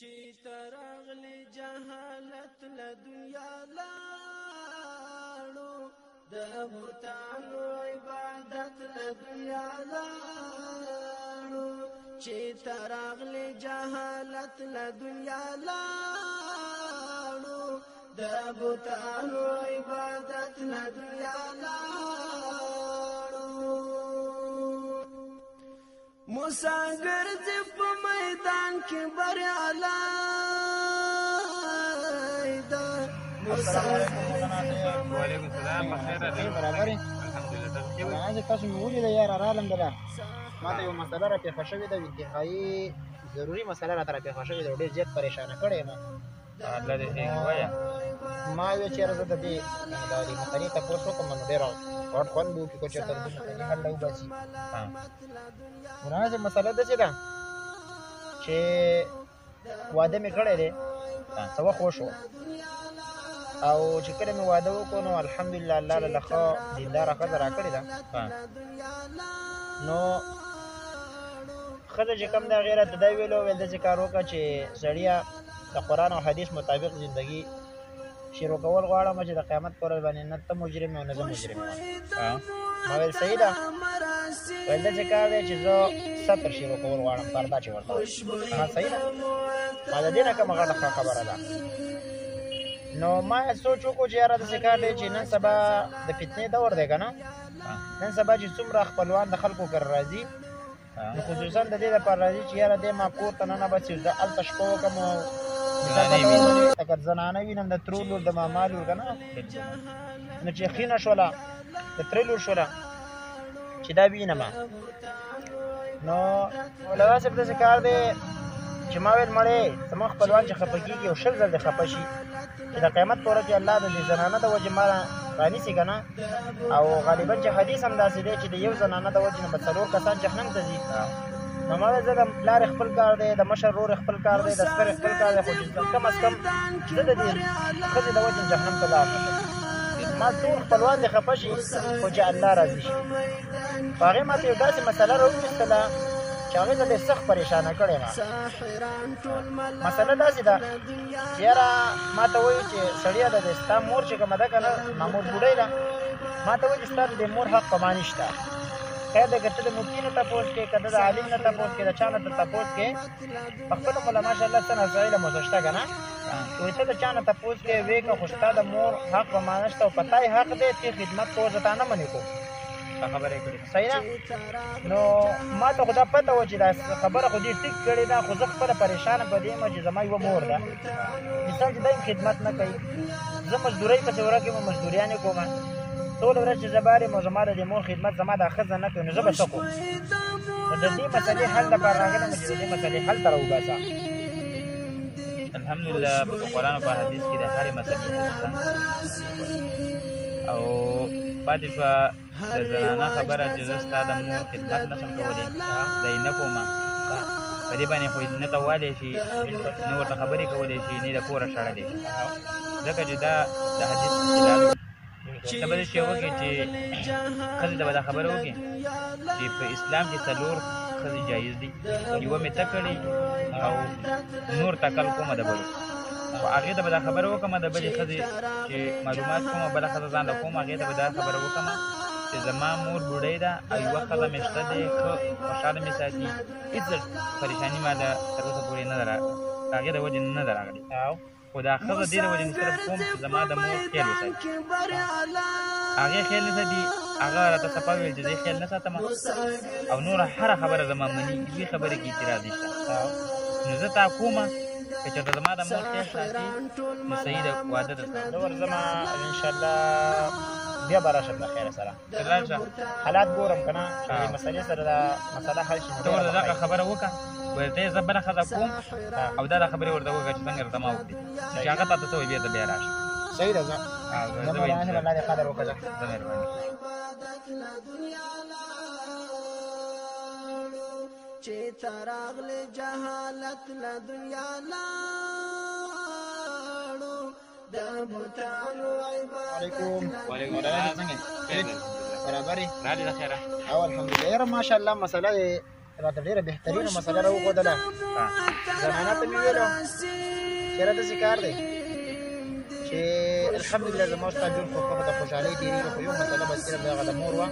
چې ترغلی جهالت له دنیا لاړو د بوتانو عبادت له دنیا لاړو چې ترغلی جهالت له دنیا لاړو د بوتانو عبادت له دنیا لاړو مساګر دې په میدان کې بریالی ده وعلیکم السلام بخیر برابر الحمدلله تاسو مې ولیده یار رالم ده ما ته یو مسله را پیښه شوې ده انتهایي ضروري مسله راته را پیښه شوې ده ډېر زیات پریشانه کړې یم الله دې ښه ووایه ما ویل چېرې زه د دې مسلې تپوس وکړم نو ډېر غټ خوند به وکړي که چېرته د دې مسلې حل راوباسي مناسب مسله داسې ده چې واده مې کړی دی څه وخت وشو او چې کله مې واده وکړو نو الحمدلله الله له ښه دینداره ښځه راکړې ده نو ښځه چې کوم د هغې راته دا ویلو ویل داسې کار وکړه چې سړیه د قرآن او حدیث مطابق زندګي شروع کول غواړم چې د قیامت پر ورځ باندې نه ته مجرم او نه زه مجرم یم ما ویل صحیح ده ویل داسې کار دی چې زه سطر شروع کول غواړم پرده چې ورته وایي صحیح ده ما د دې نه کومه غټه ښه خبره ده نو ما سوچ وکړو چې یاره داسې کار دی چې نن سبا د فتنې دور دی که نه نن سبا چې څومره خپلوان د خلکو کره راځي نو خصوصا د دې لپاره راځي چې یاره دی ما کور ته ننباسي زه هلته شپه وکړم او اگر زنانه وینم د ترو لور د ماما لور که نه نو چې خینه شوله د ترې لور شوله چې دا وینم نو مولوي صاحب داسې کار دی چې ما ویل مړې زموږ خپلوان چې خفه کېږي او 20 ځل دې خفه شي چې د قیامت په ورځ کې الله د دې زنانه د وجې ما رانیسي که نه او غالبا چې حدیث هم داسې دی چې د یو زنانه د وجې نه به 4 کسان جهنم ته ځي نو ما ویل زه د پلار خپل کار دی د مشر ورور خپل کار دی د سکر خپل کار دی خو چې کم از کم زه د دې ښځې د وجې جهنم ته لاړ نه شم ما ټول خپلوان دې خفه شي خو چې الله راضي شي په هغې ما ته یو داسې مسله راوویستله چې هغې ته ډېر سخت پریشانه کړې وه مسله داسې ده چې یاره ما ته وایي چې سړیه ده ستا مور چې کومه ده که نه ما مور بوډۍ ده ما ته وایي چې ستا د دې مور حق په ما نشته خیر دی که ته د مفتي نه تپوس کې که ته د عالم نه تپوس کې د چا نه ته تپوس کې په خپله خو له ماشاءالله څه نظر علم اوسه شته که نه وایي ته د چا نه تپوس کې ویې که خو ستا د مور حق په ما نشته او په تا یې حق دی ته خدمت کوو زه تا نه منې کوو خبره کړې صحیح ده نو ما ته خو دا پته وه چې دا خبره خو دې ټیک کړې ده خو زه خپله پریشانه په دې یم چې زما یوه مور ده مثال چې دا یم خدمت نه کوي زه مزدورۍ پسې ورک یم مزدوریانې کوم ټوله ورځ چې زه بار یم او زما د دې مور خدمت زما دا ښځه نه کوي نو زه به څه کوم نو د دې مسلې حل لپاره راغلی یم چې د دې مسلې حل ته راوباسه الحمدلله په قرآن او په حدیث کې د هرې مسلې او پاتې شوه د زنانه خبره چې زه ستا د مور خدمت نه شم کولی زه یې نه کوم په دې باندې خو نه ته ووالی شي نه ورته خبرې کولی شي نه د کوره شړلی شي ځکه چې دا د حدیث خلاف ته به داسې شی وکړې چې ښځې ته به دا خبره وکړې چې په اسلام کې 4 ښځې جایز دي یوه مې ته کړې او نور تکل کومه د بلو خو هغې ته به دا خبره وکړم د بلې ښځې چې معلومات کوم بله ښځه ځان له کوم هغې ته به دا خبره وکړم چې زما مور بوډۍ ده او یوه ښځه مې شته دی ښه خوشحاله مې ساتي هېڅ پریشاني ما له تر اوسه پورې نه ده هغې د وجې نه ده راغلې خو دا ښځه دې د وجې نه صرف کوم چې زما د مور خیال وساتي هغې خیال نه ساتي هغه راته صفا ویل چې زه خیال نه ساتم او نوره هره خبره زما مني هېڅ خبرې کې اعتراض نشته نو زه تا کومه که چېرته زما د مور خیال ساتي نو صحیح ده واده درته زه ورځمه انشاءالله بیا به راشم له خیره سره راشه حالات ګورم که نه چې دې مسلې سره دا مسله حل شي ته ورته دغه خبره وکړه ورته یې زه بله ښځه کوم او دا خبرې ورته وکړه چې څنګه راته ما وکړې چې هغه تا ته څه وایي بیا ته بیا راشه صحیح ده زه مولانا صاحب الله دې قدر وکړه زه مهرباني چې ترغلی جهالت له دنیا لاړو د بوتانو عبادت وعلیکم السلام څنګه برابر راځي د خیره او الحمدلله یاره ماشاءالله مسله راته ډېره بهترینه مسله راوښودله. زنانه ته مې ویلو چېرې داسې کار دی چې الحمدلله زما ستا ژوند خو د خوشحالۍ تېرېږي، خو یو مسله بس صرف د هغه د مور وه،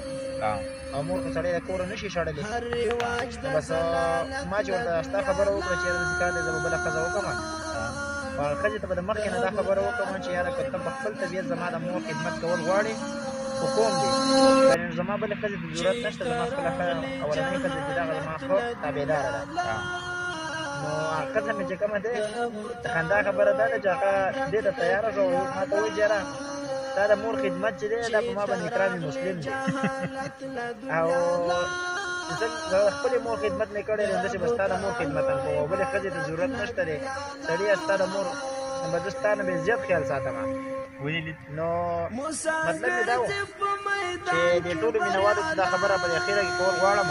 او مور خو سړی د کوره نه شي شړلی. بس ما چې ورته ستا خبره وکړه چې یاره داسې کار دی زه به بله ښځه وکړم، خو هغه ښځې ته به د مخکې نه دا خبره وکړم چې یاره که ته په خپل طبیعت زما د مور خدمت کول غواړې خو کوم دی، یعنې زما بلې ښځې ته ضرورت نه شته، زما خپله اولنۍ ښځه چې دغه زما ښه تابعداره ده. نو هغه ښځه مې چې کومه دی د خندا خبره دا ده چې هغه دې ته تیاره شوه، ما ته وویل چې یاره دا د مور خدمت چې دی دا په ما باندې اکرام مسلم دی، او زه خپلې مور خدمت مې کړی دی، همداسې به ستا د مور خدمت هم کوم، او بلې ښځې ته ضرورت نه شته دی. سړیه ستا د مور به زه ستا نه بې زیات خیال ساتم. نو مطلب مې دا و چې دې ټولو مینهوالو ته دا خبره په اخره کې کول غواړم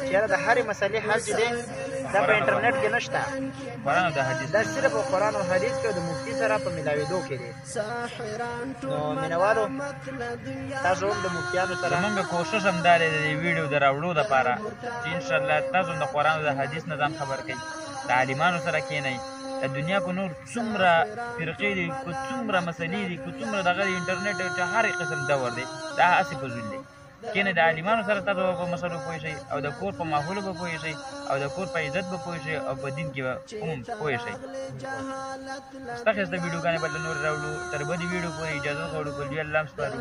چې یاره د هرې مسلې حل چې دی دا په انټرنیټ کې نشته، دا صرف په قرآن او حدیث کې د مفتي سره په ملاوېدو کې دی. نو مینهوالو تاسو هم د مفتیانو سره زمونږ کوشش هم دا دی د دې ویډیو د راوړو دپاره چې انشاءالله تاسو هم د قرآن او د حدیث نه ځان خبر کړئ، د عالمانو سره کښېنئ. د دنیا په نور څومره فرقې دي، که څومره مسلې دي، که څومره دغه د انټرنیټ چې هر قسم دور دی، دا هسې فضول دی. کینې د عالمانو سره تاسو په مسلو پوه شئ، او د کور په ماحولو به پوه شئ، او د کور په عزت به پوه شئ، او په دین کې به هم پوه شئ. ستا ښایسته ویډیوګانې به له نورې راوړو، تر بدې ویډیو پورې اجازه غواړو، کلي الله هم سپارو.